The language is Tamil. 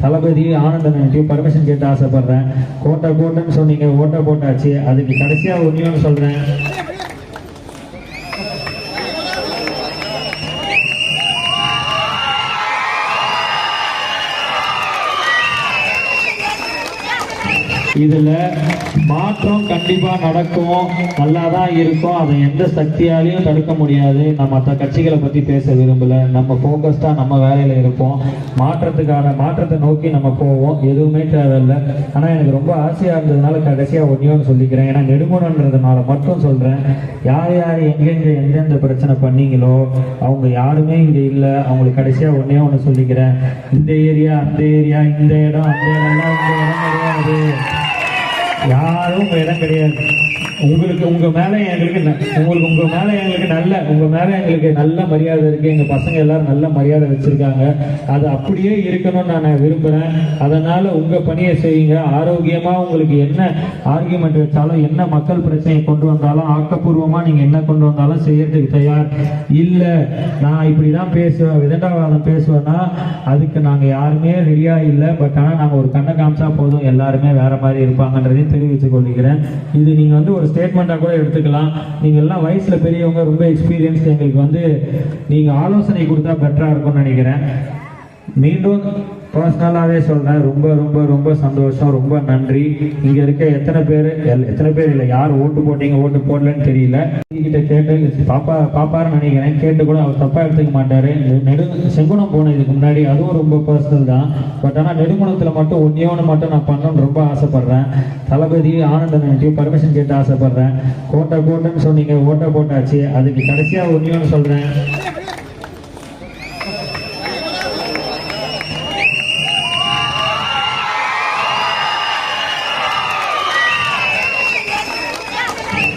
தளபதி ஆனந்தன் பர்மிஷன் கேட்டு ஆசைப்படுறேன். கோட்டைன்னு சொன்னீங்க, ஓட்டை போட்டாச்சு. அதுக்கு கடைசியா ஒன்றும் சொல்றேன். இதுல மாற்றம் கண்டிப்பா நடக்கும், நல்லா தான் இருக்கும். அதை எந்த சக்தியாலையும் தடுக்க முடியாது. நம்ம மற்ற கட்சிகளை பத்தி பேச விரும்பல. நம்ம ஃபோக்கஸ்டா நம்ம வேலையில இருப்போம். மாற்றத்தை நோக்கி நம்ம போவோம். எதுவுமே தேவையில்லை. ஆனா எனக்கு ரொம்ப ஆசையா இருந்ததுனால கடைசியா ஒன்றையும் சொல்லிக்கிறேன். ஏன்னா நெடுங்குணன்றதுனால மட்டும் சொல்றேன். யார் யார் எங்கெங்க எந்தெந்த பிரச்சனை பண்ணீங்களோ அவங்க யாருமே இங்க இல்லை. அவங்களுக்கு கடைசியா ஒன்று சொல்லிக்கிறேன். இந்த ஏரியா அந்த ஏரியா, இந்த இடம் அந்த இடம்லாம் உங்க இடம் கிடையாது. யாரும் உங்க இடம் கிடையாது. உங்க மேல எங்களுக்கு நல்ல மரியாதை இருக்கு. எங்க பசங்க எல்லாரும் நல்ல மரியாதை வச்சிருக்காங்க. அது அப்படியே இருக்கணும்னு நான் விரும்புறேன். அதனால உங்க பணியை செய்யுங்க. ஆரோக்கியமா உங்களுக்கு என்ன ஆர்கியூமெண்ட் வச்சாலும், என்ன மக்கள் பிரச்சனையை கொண்டு வந்தாலும், ஆக்கப்பூர்வமா நீங்க என்ன கொண்டு வந்தாலும் செய்யறதுக்கு தயார். இல்ல நான் இப்படிதான் பேசுவேன், விதண்டாவாதம் பேசுவேன்னா அதுக்கு நாங்க யாருமே ரெடியா இல்லை. பட் ஆனா நாங்க ஒரு கண்ணை காமிச்சா போதும், எல்லாருமே வேற மாதிரி இருப்பாங்கன்றதையும் தெரிவித்துக் கொள்கிறேன். இது நீங்க ஒரு ஸ்டேட்மெண்டா கூட எடுத்துக்கலாம். நீங்க எல்லாம் வயசுல பெரியவங்க, ரொம்ப எக்ஸ்பீரியன்ஸ். எங்களுக்கு நீங்க ஆலோசனை கொடுத்தா பெட்டரா இருக்கும்னு நினைக்கிறேன். மீண்டும் பர்சனலாவே சொல்றேன், ரொம்ப ரொம்ப ரொம்ப சந்தோஷம், ரொம்ப நன்றி. இங்க இருக்க எத்தனை பேர் இல்லை, யார் ஓட்டு போட்டீங்க ஓட்டு போடலன்னு தெரியல. கிட்ட கேட்டு பாப்பாருன்னு நினைக்கிறேன். கேட்டு கூட அவர் தப்பா எடுத்துக்க மாட்டாரு. செங்குணம் போன இதுக்கு முன்னாடி, அதுவும் ரொம்ப பர்சனல் தான். பட் ஆனா நெடுங்குணத்துல மட்டும் ஒன்னே மட்டும் நான் பண்ணணும்னு ரொம்ப ஆசைப்படுறேன். தளபதி ஆனந்தன் பர்மிஷன் கேட்டு ஆசைப்படுறேன். கோட்டைன்னு சொன்னீங்க, ஓட்டை போட்டாச்சு. அதுக்கு கடைசியா ஒன்றும் சொல்றேன்.